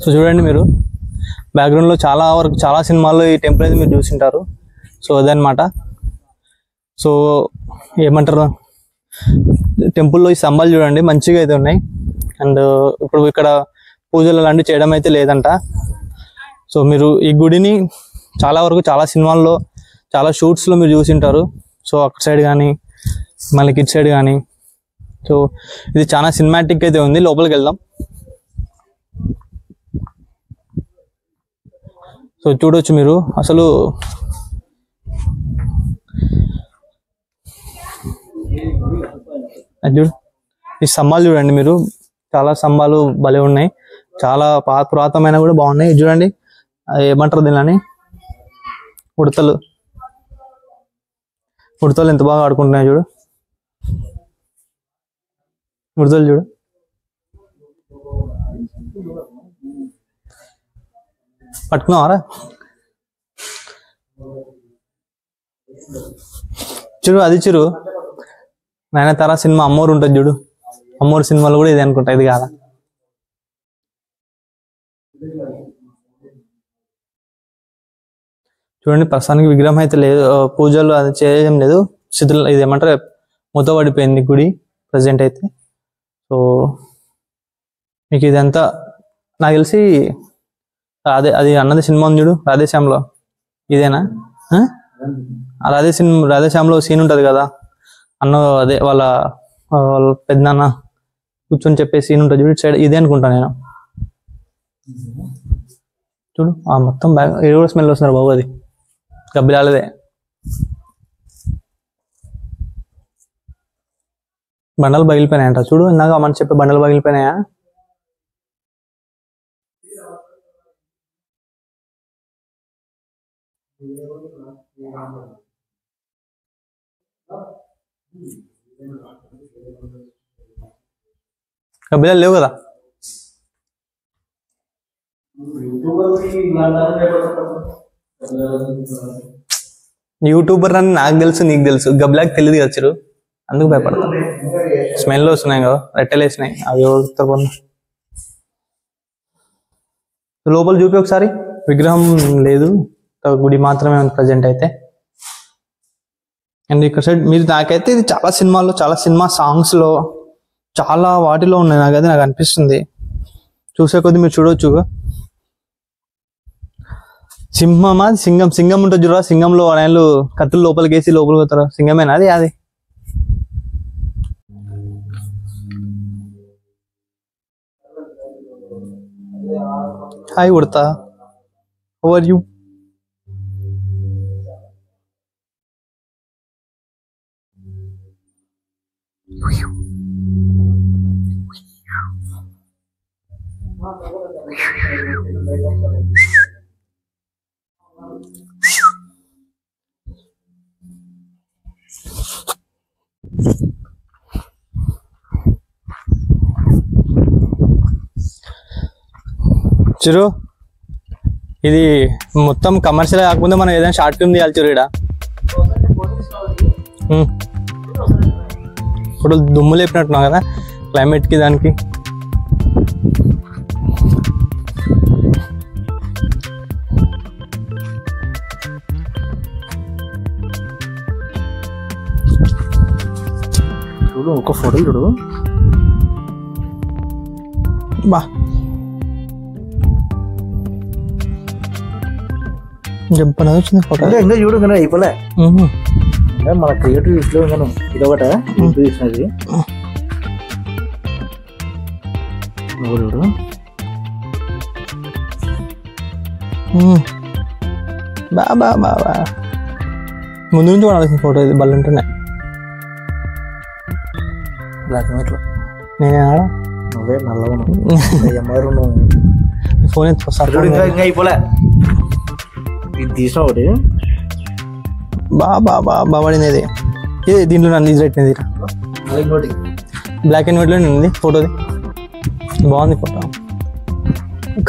So చూడండి మీరు బ్యాక్గ్రౌండ్లో చాలా సినిమాల్లో ఈ టెంపుల్ అయితే మీరు చూసింటారు. సో అదనమాట. సో ఏమంటారు, టెంపుల్లో ఈ స్తంభాలు చూడండి మంచిగా అయితే ఉన్నాయి. అండ్ ఇప్పుడు ఇక్కడ పూజలు అలాంటివి చేయడం అయితే లేదంట. సో మీరు ఈ గుడిని చాలా సినిమాల్లో చాలా షూట్స్లో మీరు చూసింటారు. సో అక్కడ సైడ్ కానీ మళ్ళీ కిడ్ సైడ్ కానీ. సో ఇది చాలా సినిమాటిక్ అయితే ఉంది. లోపలికి వెళ్దాం. సో చూడొచ్చు మీరు అసలు చూడు ఈ స్తంభాలు చూడండి మీరు, చాలా స్తంభాలు భలే ఉన్నాయి. చాలా పురాతనమైన కూడా బాగున్నాయి. చూడండి ఏమంటారు దీనిని, ఉడతలు ఎంత బాగా ఆడుకుంటున్నాయి చూడు. ఉడతలు చూడు. పట్టుకున్నావారా? చూడు అది చూడు, నయనతార సినిమా అమ్మోరు ఉంటుంది చూడు, అమ్మోరు సినిమాలు కూడా ఇది అనుకుంటా, ఇది కాదా? చూడండి ప్రస్తుతానికి విగ్రహం అయితే లేదు, పూజలు అది చేయడం లేదు, ఇది ఏమంటారు మూతపడిపోయింది గుడి ప్రజెంట్ అయితే. సో మీకు ఇదంతా నాకు తెలిసి అది అన్నది సినిమా ఉంది చూడు రాధేశ్యామ్లో, ఇదేనా? రాధేశ్యామ్లో సీన్ ఉంటుంది కదా, అదే వాళ్ళ పెద్దనాన్న కూర్చొని చెప్పే సీన్ ఉంటుంది చూడు, సైడ్ ఇదే అనుకుంటా నేను. చూడు మొత్తం బ్యాగ్ కూడా స్మెల్ వస్తున్నారు బాబు, అది గబ్బిలాలదే. బండలు పగిలిపోయినాయంట చూడు, ఇందాక మన చెప్పే బండలు పగిలిపోయినాయా? గబ్బిలాలు లేవు కదా? యూట్యూబర్ అని నాకు తెలుసు, నీకు తెలుసు, గబ్బిలాకి తెలియదు కదా చిరు, అందుకు భయపడతా. స్మెల్ వస్తున్నాయి కదా, రెట్టెలు వేసినాయి, అవి లోపల చూపి ఒకసారి. విగ్రహం లేదు, గుడి మాత్రమే ఉంది ప్రజెంట్ అయితే. అండ్ ఇక్కడ సైడ్ మీరు నాకైతే ఇది చాలా సినిమాల్లో, చాలా సినిమా సాంగ్స్లో, చాలా వాటిలో ఉన్నాయి నాకైతే, నాకు అనిపిస్తుంది. చూసే కొద్ది మీరు చూడవచ్చు. సింహమా సింగం ఉంటుంది చూడరా, సింగంలో ఆయన కత్తులు లోపలికి వేసి లోపలికి పోతారు, సింగమేనా అది? Hi Udatha, how are you? చిరు ఇది మొత్తం కమర్షియల్ కాకపోతే మనం ఏదైనా షార్ట్ ఫిల్మ్ తీయాలి చిరు. ఇప్పుడు దుమ్ము లేపినట్టున్నావు కదా క్లైమేట్కి, దానికి. చూడు ఒక ఫోటో చూడు, బా జంపన వచ్చింది ఫోటో. ఇంకా చూడు కదా అయిపోలే, మన క్రియేటివ్ ఇట్లో ఇదొకట చూసినది చూడు. బా ముందు నుంచి వాడాల్సిన ఫోటో ఇది, బల్లంటేనే బ్లాక్ అండ్ వైట్ లో. నేనే నువ్వే నల్లగా ఫోన్ ఇంకా అయిపోలే, ఇది తీసిన ఒకటి బాగా పడింది. ఇది దీంట్లో నన్ను ఇది రైట్ బ్లాక్ అండ్ వైట్లో ఉంది ఫోటోది, బాగుంది ఫోటో.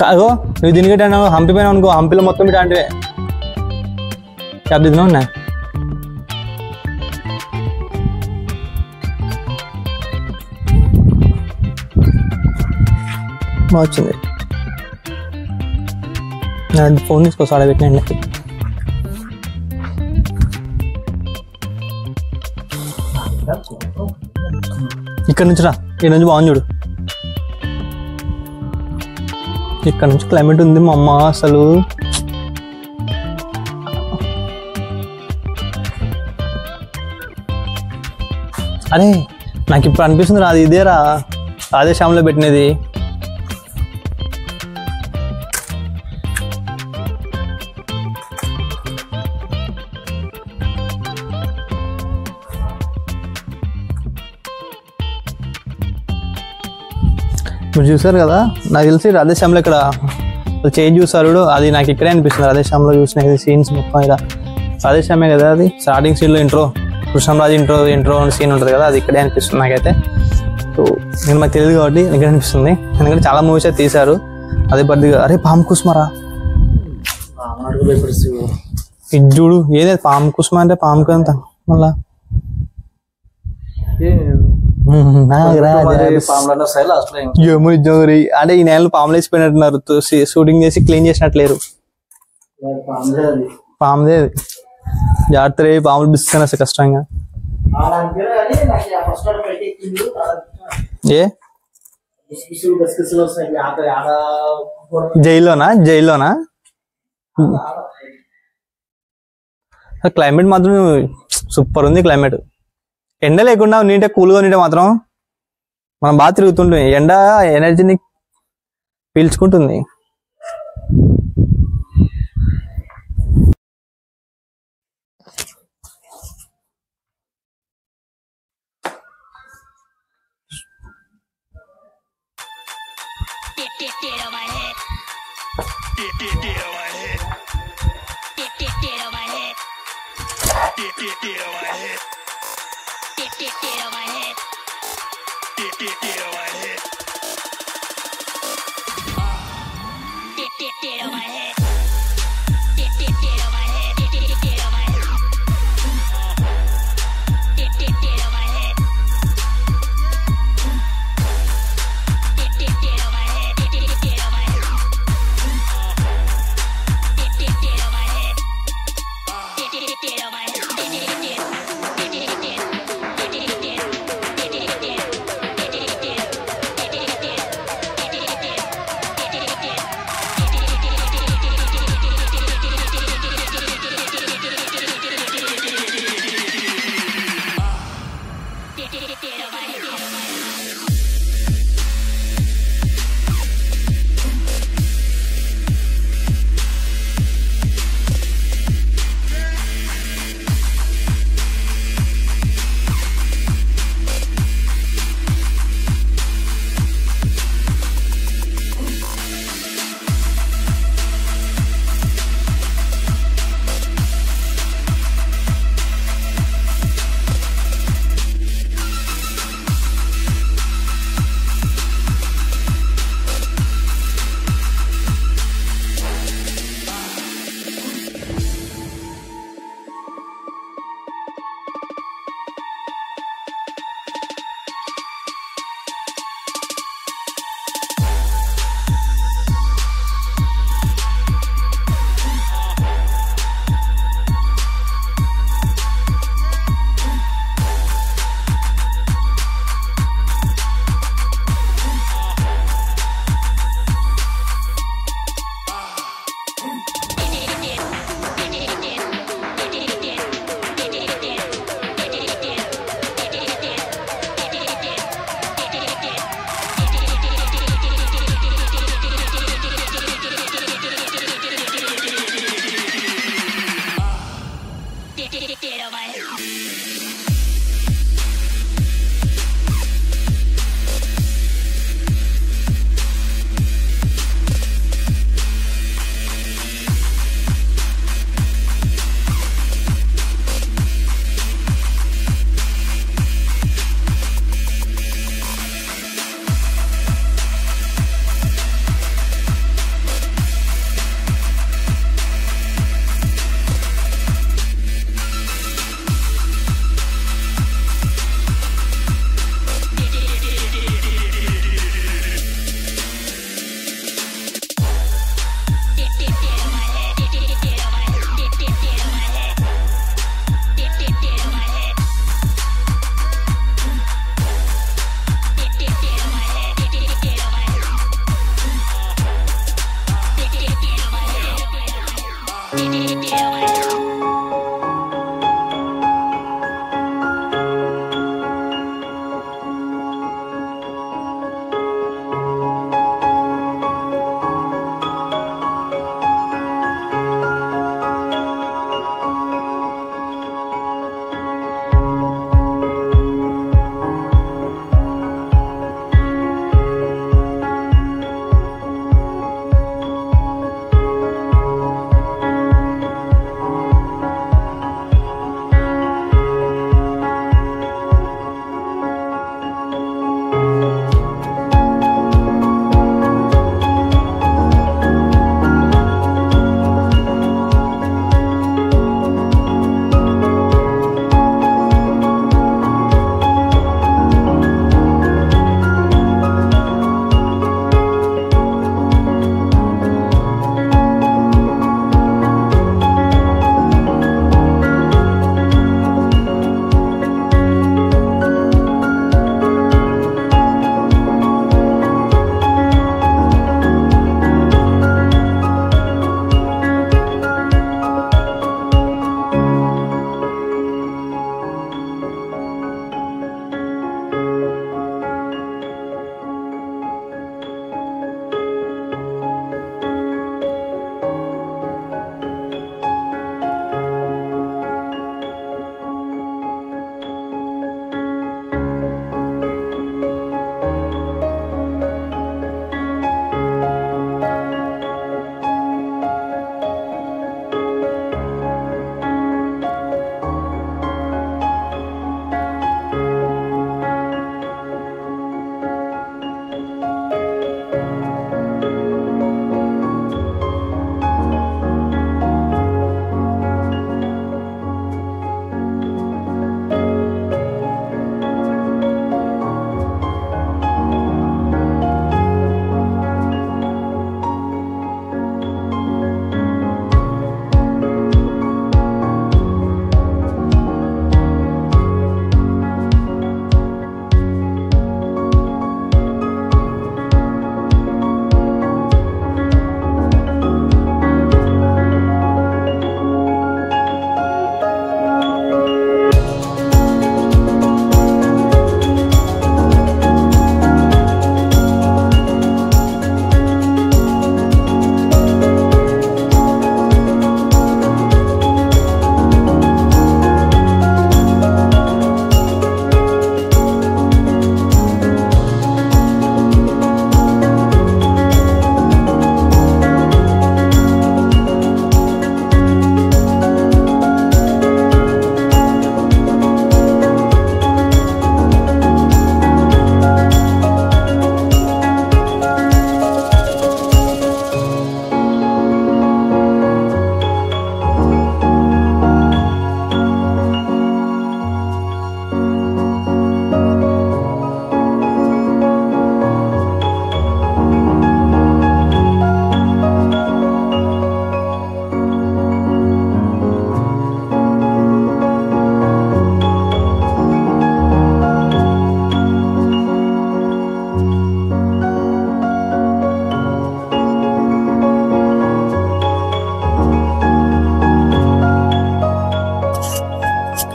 కాగో నువ్వు దీనికి హంపి పైన అనుకో, హంపిలో మొత్తం ఇట్లాంటివే క్యాబ్ దిగినా ఉన్నా. బాగా వచ్చింది. ఫోన్ తీసుకోవచ్చు ఆడబెట్టినండి. ఇక్కడ నుంచి రా, ఇక్కడ నుంచి బాగుంది చూడు. ఇక్కడ నుంచి క్లైమేట్ ఉంది మా అమ్మ అసలు. అరే నాకు ఇప్పుడు అనిపిస్తుంది రా, అది ఇదేరా అదే శ్యామ్లో పెట్టినది. మీరు చూసారు కదా, నాకు తెలిసి రాధేశ్యామ్లో ఇక్కడ చేంజ్ చూసారు, అది నాకు ఇక్కడే అనిపిస్తుంది. రాధేశ్యామ్లో చూసిన సీన్స్ మొత్తం ఇలా రాధేశ్యామే కదా. అది స్టార్టింగ్ సీన్లో ఇంట్రో కృష్ణంరాజు ఇంట్రో సీన్ ఉంటుంది కదా, అది ఇక్కడే అనిపిస్తుంది నాకైతే. సో నేను మాకు తెలియదు కాబట్టి ఇక్కడ అనిపిస్తుంది, ఎందుకంటే చాలా మూవీస్ అయితే తీశారు అదే పద్ధతిగా. అరే పాము కుస్మరా ఇది చూడు, ఏదే పాము కుస్మ అంటే పాముకి అంత మళ్ళా అంటే ఈ నెలలో పాములు వేసిపోయినట్టున్నారు, షూటింగ్ చేసి క్లీన్ చేసినట్లేరు. పాముదే అది, జాగ్రత్త పాములు బిస్తాను అసలు కష్టంగా. ఏ జైల్లోనా క్లైమేట్ మాత్రం సూపర్ ఉంది. క్లైమేట్ ఎండ లేకుండా నీటే కూల్గా నీటే మాత్రం మనం బాగా తిరుగుతుంటుంది. ఎండ ఎనర్జీని పీల్చుకుంటుంది.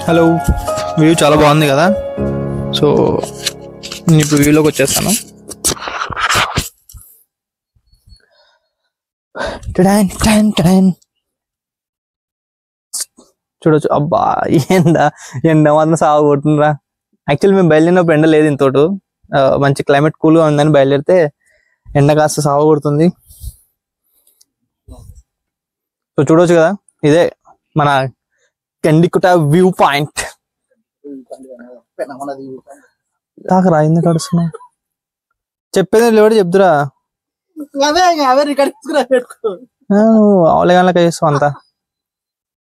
హలో, వ్యూ చాలా బాగుంది కదా. సో నేను ఇప్పుడు వ్యూలోకి వచ్చేస్తాను. చూడొచ్చు. అబ్బా ఎండ మాత్రం సాగు కొడుతుందిరా. యాక్చువల్లీ మేము బయలుదేరినప్పుడు ఎండ లేదు ఇంతోటు, మంచి క్లైమేట్ కూల్గా ఉందని బయలుదేరితే ఎండ కాస్త సాగు కొడుతుంది. సో చూడొచ్చు కదా, ఇదే మన కండికుట వ్యూ పాయింట్. తాకరా ఎందుకు అడుస్తున్నా, చెప్పేది లేవాడు చెప్తురా. అవలేగానే చేస్తాం అంతా.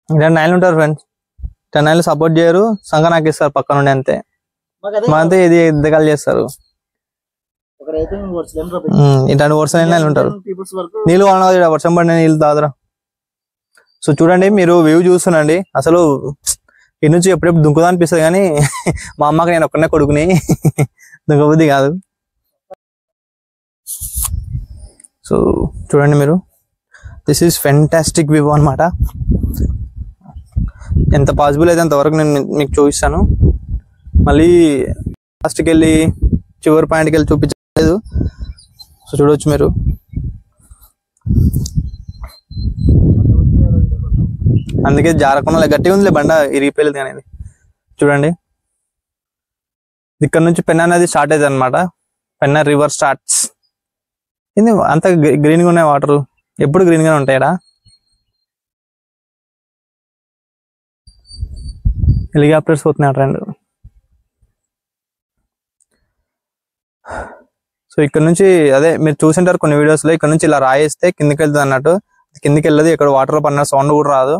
10 నెలలు ఉంటారు ఫ్రెండ్స్, 10 నెలలు సపోర్ట్ చేయరు, సంఘ నాకు ఇస్తారు పక్క నుండి అంతే. అంతే ఇది ఇద్దకాలు చేస్తారు. ఇట్లాంటి వర్షం నెలలు ఉంటారు. నీళ్ళు కావాలి, వర్షం పడిన నీళ్ళు తాగురా. సో చూడండి, మీరు వ్యూ చూస్తున్నాండి. అసలు ఇటు నుంచి ఎప్పుడెప్పుడు దుంకుదా అనిపిస్తుంది, కానీ మా అమ్మకి నేను ఒక్కనే కొడుకుని దుంకబుద్ధి కాదు. సో చూడండి మీరు, దిస్ ఈస్ ఫెంటాస్టిక్ వ్యూ అనమాట. ఎంత పాసిబుల్ అయితే అంతవరకు నేను మీకు చూపిస్తాను. మళ్ళీ లాస్ట్కి వెళ్ళి చివరి పాయింట్కి వెళ్ళి చూపించలేదు. సో చూడవచ్చు మీరు. అందుకే జారకుండా గట్టిగా ఉందిలే, బండ ఇరిగిపోయలేదు. కానీ చూడండి, ఇక్కడ నుంచి పెన్నా నది స్టార్ట్ అవుతుంది అనమాట. Penna river starts. ఇది అంత గ్రీన్గా ఉన్నాయి వాటర్, ఎప్పుడు గ్రీన్గానే ఉంటాయడా. హెలికాప్టర్స్ పోతున్నాయి ట్రెండ్. సో ఇక్కడ నుంచి అదే మీరు చూసింటారు కొన్ని వీడియోస్లో, ఇక్కడ నుంచి ఇలా రాయేస్తే కిందికి వెళ్తుంది అన్నట్టు. కిందికి వెళ్ళదు, ఇక్కడ వాటర్లో పడిన సౌండ్ కూడా రాదు,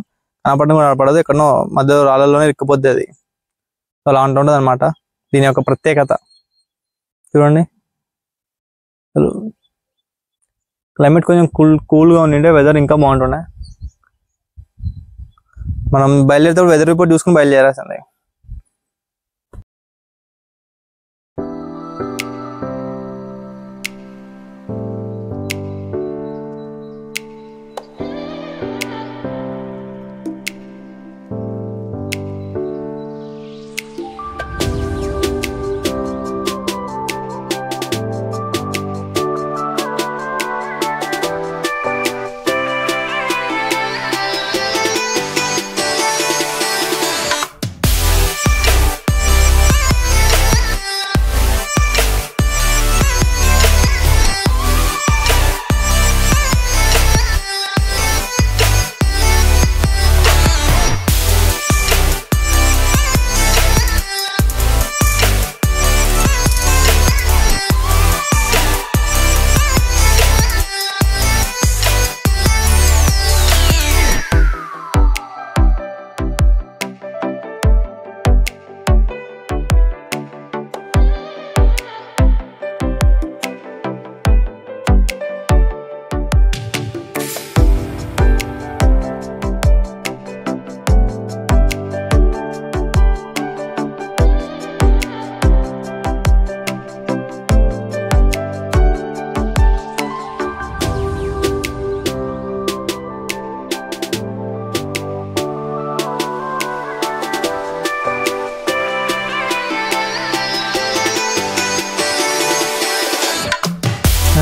కనపడడం కూడా పడదు, ఎక్కడో మధ్య రాళ్ళలోనే ఇరుక్కుపోద్ది అది. అలా ఉంటుంది అనమాట దీని యొక్క ప్రత్యేకత. చూడండి, క్లైమేట్ కొంచెం కూల్గా ఉండింటే వెదర్ ఇంకా బాగుంటుండే. మనం బయలుదేరితే వెదర్ రిపోర్ట్ చూసుకుని బయలుదేరాల్సిందే.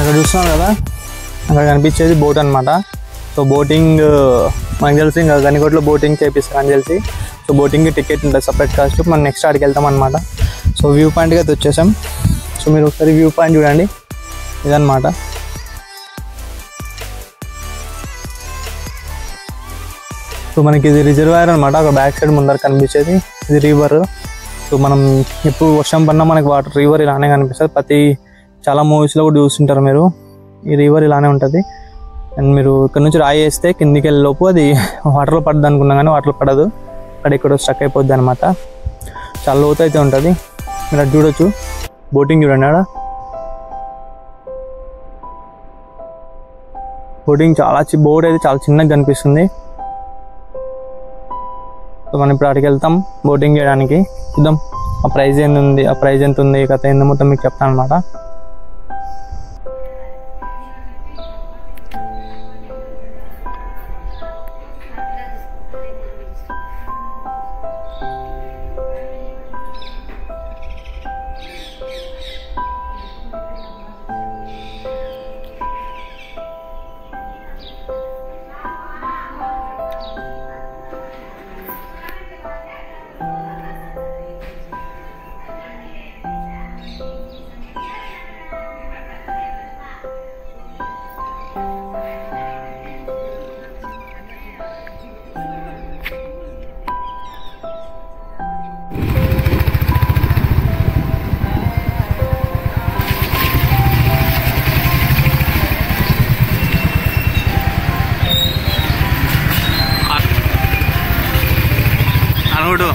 అక్కడ చూస్తున్నాం కదా, అక్కడ కనిపించేది బోట్ అనమాట. సో బోటింగ్ మనకు తెలిసి ఇంకా గనికోటలో బోటింగ్ చేపిస్తారని తెలిసి, సో బోటింగ్కి టికెట్ ఉంటుంది సపరేట్ కాస్ట్. మనం నెక్స్ట్ ఆడికి వెళ్తాం అనమాట. సో వ్యూ పాయింట్కి అయితే వచ్చేసాం. సో మీరు ఒకసారి వ్యూ పాయింట్ చూడండి, ఇదన్నమాట. సో మనకి ఇది రిజర్వాయర్ అనమాట, ఒక బ్యాక్ సైడ్ ముందర కనిపించేది ఇది రివర్. సో మనం ఎప్పుడు వర్షం పడినా మనకి వాటర్ రివర్ ఇలానే కనిపిస్తుంది. చాలా మూవీస్లో కూడా చూస్తుంటారు మీరు, ఈ రివర్ ఇలానే ఉంటుంది. అండ్ మీరు ఇక్కడ నుంచి రాయి వేస్తే కిందికి వెళ్ళేలోపు అది వాటర్లో పడుతుంది అనుకున్నాం, కానీ వాటర్లో పడదు, అక్కడ ఇక్కడ స్టక్ అయిపోద్ది అనమాట. చాలా లోతు అయితే ఉంటుంది. మీరు అది చూడొచ్చు, బోటింగ్ చూడండి. ఆడ బోటింగ్ బోట్ అయితే చాలా చిన్నగా కనిపిస్తుంది. సో మనం ఇప్పుడు అక్కడికి వెళ్తాం బోటింగ్ చేయడానికి. చూద్దాం ఆ ప్రైజ్ ఏంది, ఆ ప్రైజ్ ఎంత ఉంది, కథ ఏందో మొత్తం మీకు చెప్తాను అనమాట. మనోడు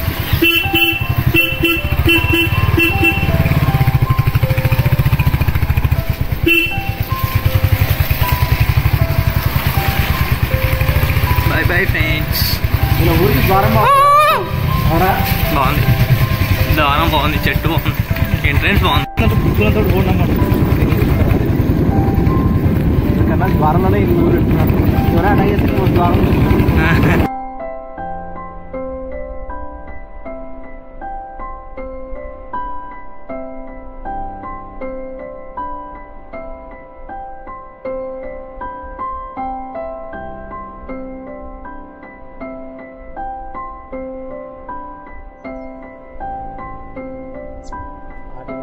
బై బై ఫ్రెండ్స్. ఊరికి ద్వారం బాగుంది, దానం బాగుంది, చెట్టు బాగుంది, ఎంట్రెన్స్ బాగుంది. పుట్టులతో పోండమ్మా కన్నా ద్వారంలోనే ఇల్లు ఊరు పెట్టుకున్నాను. ఎవరైనా అడిగేస్తే ద్వారం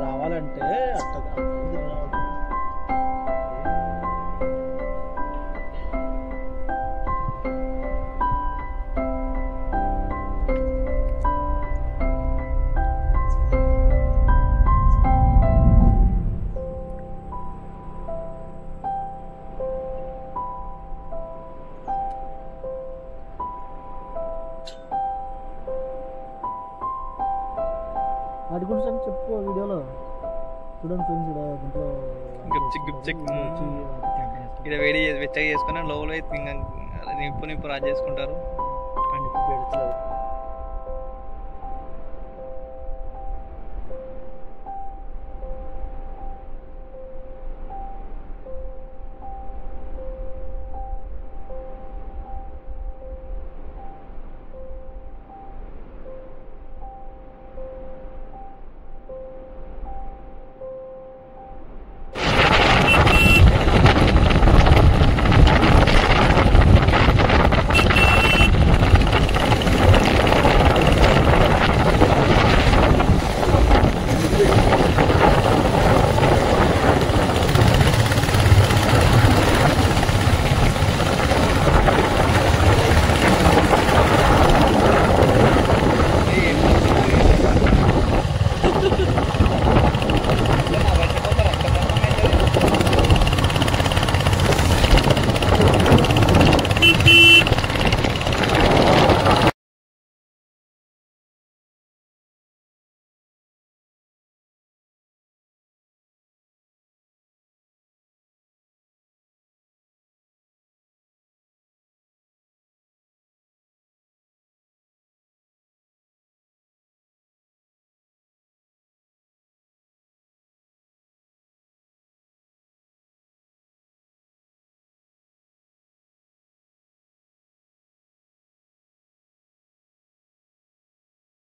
రావాలంటే అట్లా వాటి గురించి అని చెప్పు వీడియోలో చూడండి ఫ్రెండ్స్. ఇక్కడ వేడి వెచ్చగా చేసుకుని లోపల నిప్పు రాజు చేసుకుంటారు.